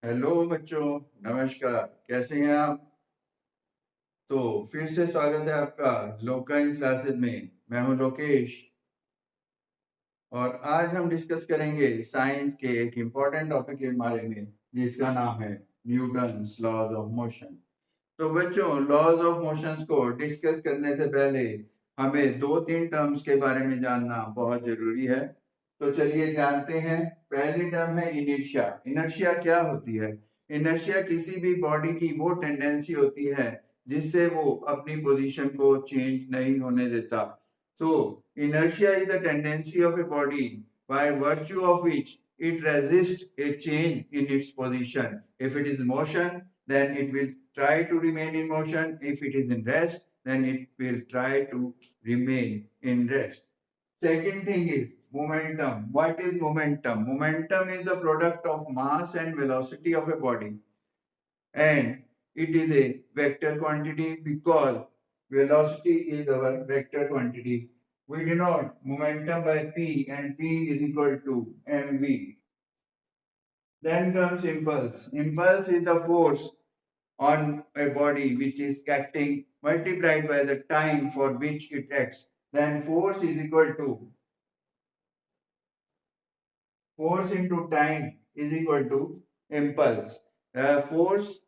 Hello बच्चों, नमस्कार। कैसे हैं आप? तो फिर से स्वागत है आपका लोकल क्लासेस में। मैं हूं लोकेश और आज हम डिस्कस करेंगे साइंस के एक इम्पॉर्टेंट टॉपिक के बारे में जिसका नाम है न्यूटन्स लॉज ऑफ मोशन। तो बच्चों, लॉज ऑफ मोशंस को डिस्कस करने से पहले हमें दो तीन टर्म्स के बारे में जानना बहुत जरूरी है। तो चलिए जानते हैं। पहली टर्म है इनर्शिया। इनर्शिया क्या होती है? इनर्शिया किसी भी बॉडी की वो टेंडेंसी होती है जिससे वो अपनी पोजीशन को चेंज नहीं होने देता। So, inertia is the tendency of a body by virtue of which it resists a change in its position. If it is in motion, then it will try to remain in motion. If it is in rest, then it will try to remain in rest. Second thing is momentum. What is momentum? Momentum is the product of mass and velocity of a body, and it is a vector quantity because velocity is our vector quantity. We denote momentum by P, and P is equal to mv. Then comes impulse. Impulse is the force on a body which is acting multiplied by the time for which it acts. Then force is equal to force into time is equal to impulse. Force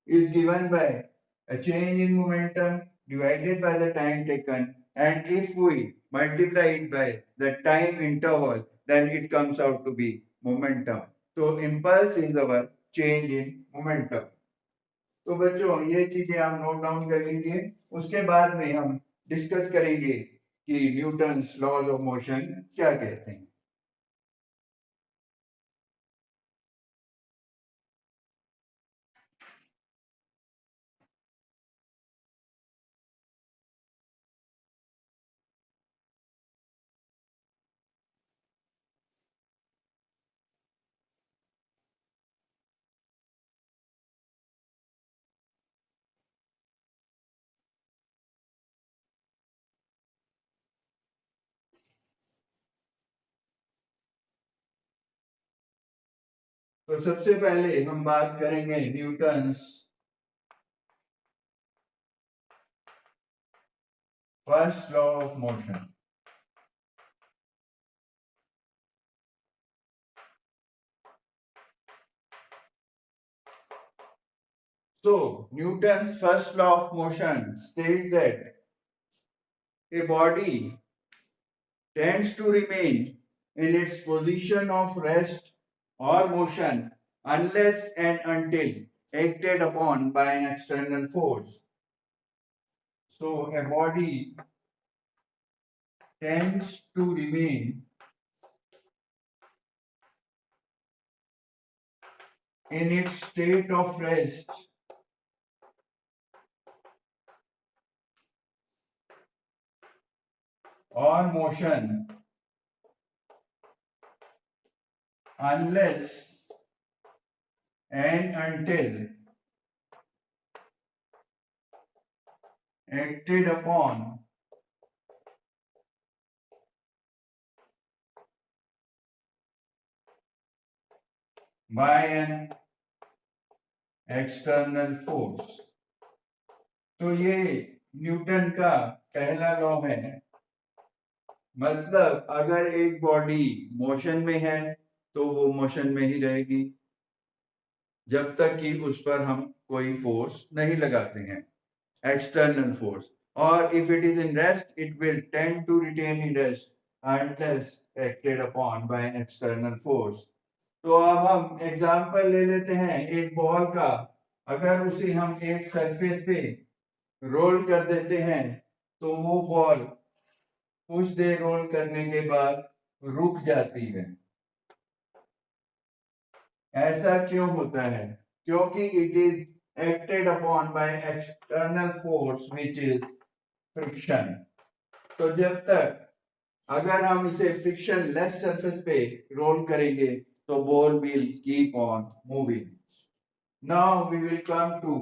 is given by a change in momentum divided by the time taken, and if we multiply it by the time interval, then it comes out to be momentum. So impulse is our change in momentum. तो बच्चों, ये चीजें आप note down कर लीजिए। उसके बाद में हम डिस्कस करेंगे कि न्यूटन्स लॉज ऑफ मोशन क्या कहते हैं। तो सबसे पहले हम बात करेंगे Newton's first law of motion. So, Newton's first law of motion states that a body tends to remain in its position of rest or motion unless and until acted upon by an external force. So, a body tends to remain in its state of rest or motion unless and until acted upon by an external force. तो ये Newton का पहला law है। मतलब अगर एक body motion में है तो वो मोशन में ही रहेगी जब तक कि उस पर हम कोई फोर्स नहीं लगाते हैं, एक्सटर्नल फोर्स। और if it is in rest, it will tend to retain in rest unless acted upon by an external force. तो अब हम एग्जांपल ले लेते हैं एक बॉल का। अगर उसे हम एक सरफेस पे रोल कर देते हैं तो वो बॉल कुछ देर रोल करने के बाद रुक जाती है। ऐसा क्यों होता है? क्योंकि it is acted upon by external force which is friction. तो जब तक अगर हम इसे फ्रिक्शन लेस सरफेस पे रोल करेंगे तो ball will keep on moving. Now we will come to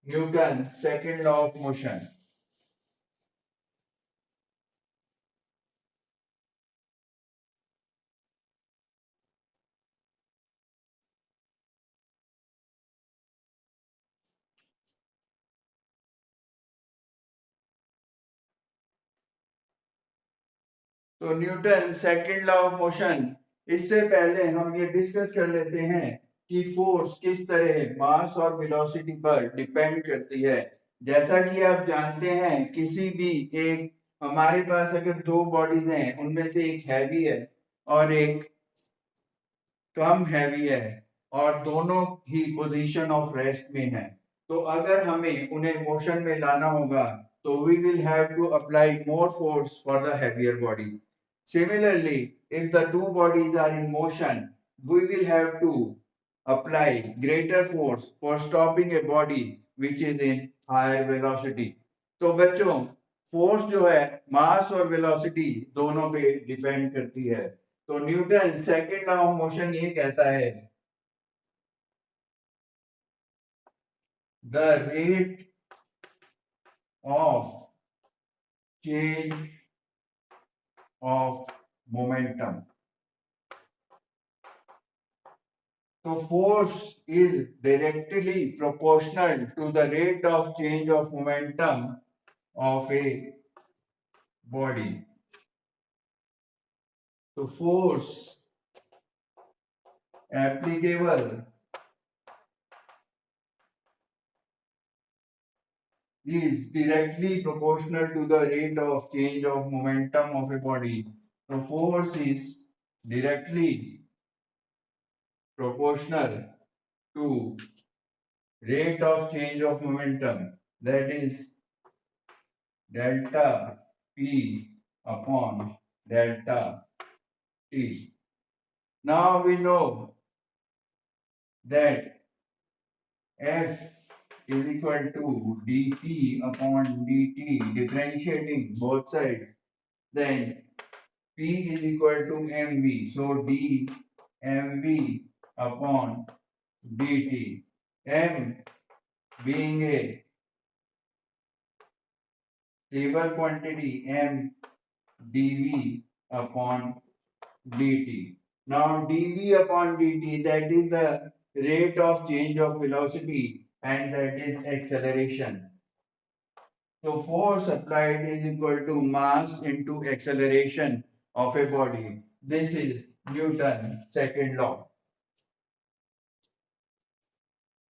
Newton second law of motion. तो Newton second law of motion, इससे पहले हम ये डिस्कस कर लेते हैं कि फोर्स किस तरह मास और वेलोसिटी पर डिपेंड करती है। जैसा कि आप जानते हैं, किसी भी एक, हमारे पास अगर दो बॉडीज हैं, उनमें से एक हैवी है और एक कम हैवी है, और दोनों ही पोजीशन ऑफ रेस्ट में है, तो अगर हमें उन्हें मोशन में लाना होगा तो we will have to apply more force for the heavier body. Similarly, if the two bodies are in motion, we will have to apply greater force for stopping a body which is in higher velocity. तो बच्चों, force जो है मास और velocity दोनों पे depend करती है। तो Newton second law of motion ये कहता है, the rate of change of momentum. So force is directly proportional to the rate of change of momentum of a body. So force applicable is directly proportional to the rate of change of momentum of a body. So force is directly proportional to rate of change of momentum, that is delta P upon delta T. Now we know that F is equal to dt upon dt, differentiating both sides. Then P is equal to mv. So d mv upon dt. M being a stable quantity, m dv upon dt. Now dv upon dt, that is the rate of change of velocity, and that is acceleration. So force applied is equal to mass into acceleration of a body. This is Newton's second law.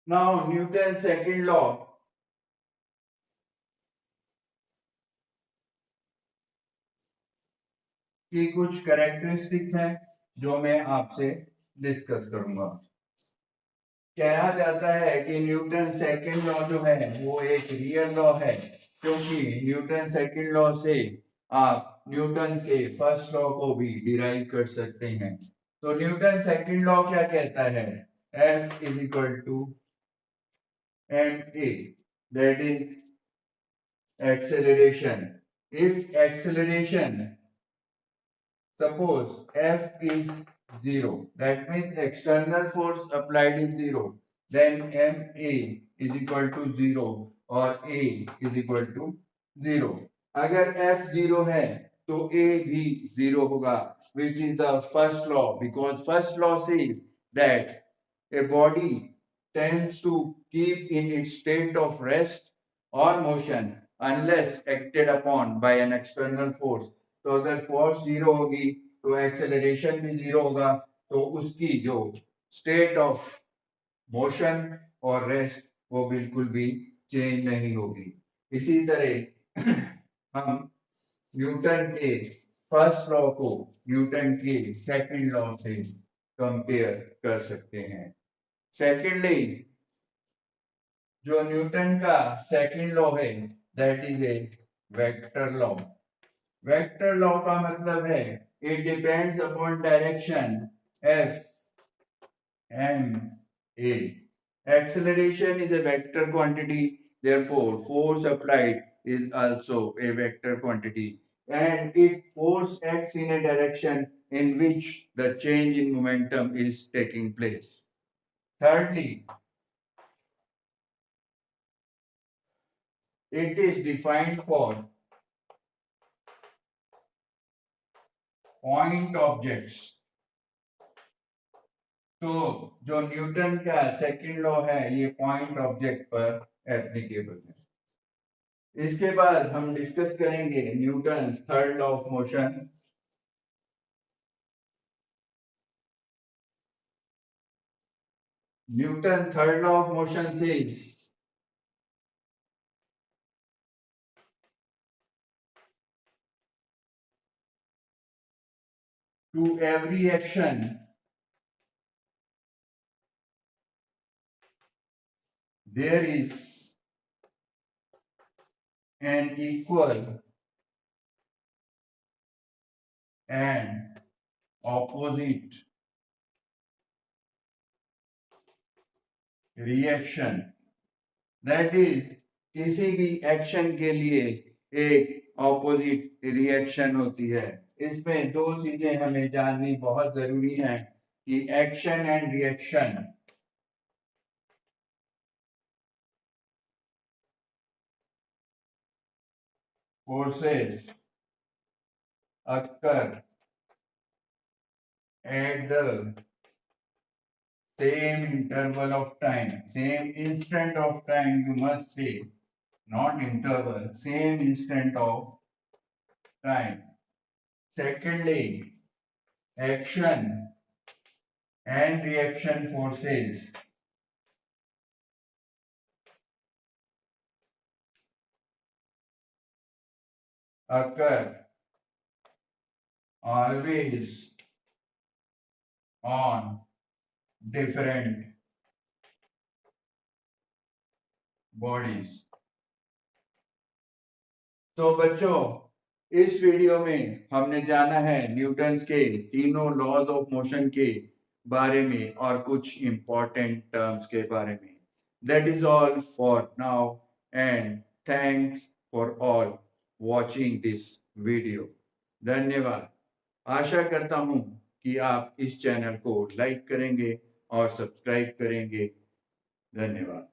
Now Newton's second law की कुछ characteristics हैं जो मैं आपसे discuss करूंगा। कहा जाता है कि न्यूटन सेकंड लॉ जो है वो एक रियल लॉ है, क्योंकि न्यूटन सेकंड लॉ से आप न्यूटन के फर्स्ट लॉ को भी डिराइव कर सकते हैं। तो न्यूटन सेकंड लॉ क्या कहता है? F is equal to ma, that is acceleration. If acceleration, suppose F is 0, that means external force applied is 0, then ma is equal to 0 or a is equal to 0. अगर F 0 है तो a भी 0 होगा, which is the first law, because first law says that a body tends to keep in its state of rest or motion unless acted upon by an external force. तो अगर force 0 होगी तो acceleration भी 0 होगा, तो उसकी जो state of motion और रेस्ट वो बिल्कुल भी चेंज नहीं होगी। इसी तरह हम न्यूटन के फर्स्ट लॉ को न्यूटन के सेकंड लॉ से कंपेयर कर सकते हैं। सेकेंडली, जो न्यूटन का सेकंड लॉ है that is a vector law. Vector law का मतलब है it depends upon direction F M A. Acceleration is a vector quantity, therefore force applied is also a vector quantity, and it force acts in a direction in which the change in momentum is taking place. Thirdly, it is defined for point objects. तो जो Newton का second law है ये point object पर applicable है। इसके बाद हम डिस्कस करेंगे Newton third law of motion, Newton third law of motion says to every action there is an equal and opposite reaction. That is, किसी भी एक्शन के लिए एक ऑपोजिट रिएक्शन होती है। इसमें दो चीजें हमें जाननी बहुत जरूरी है कि action and reaction forces occur at the same interval of time, same instant of time, you must say, not interval, same instant of time. Secondly, action and reaction forces occur always on different bodies. तो बच्चों, इस video में हमने जाना है Newton's के तीनों laws of motion के बारे में और कुछ इंपॉर्टेंट टर्म्स के बारे में। That is all for now and thanks for all watching this video. धन्यवाद। आशा करता हूं कि आप इस चैनल को लाइक करेंगे और सब्सक्राइब करेंगे। धन्यवाद।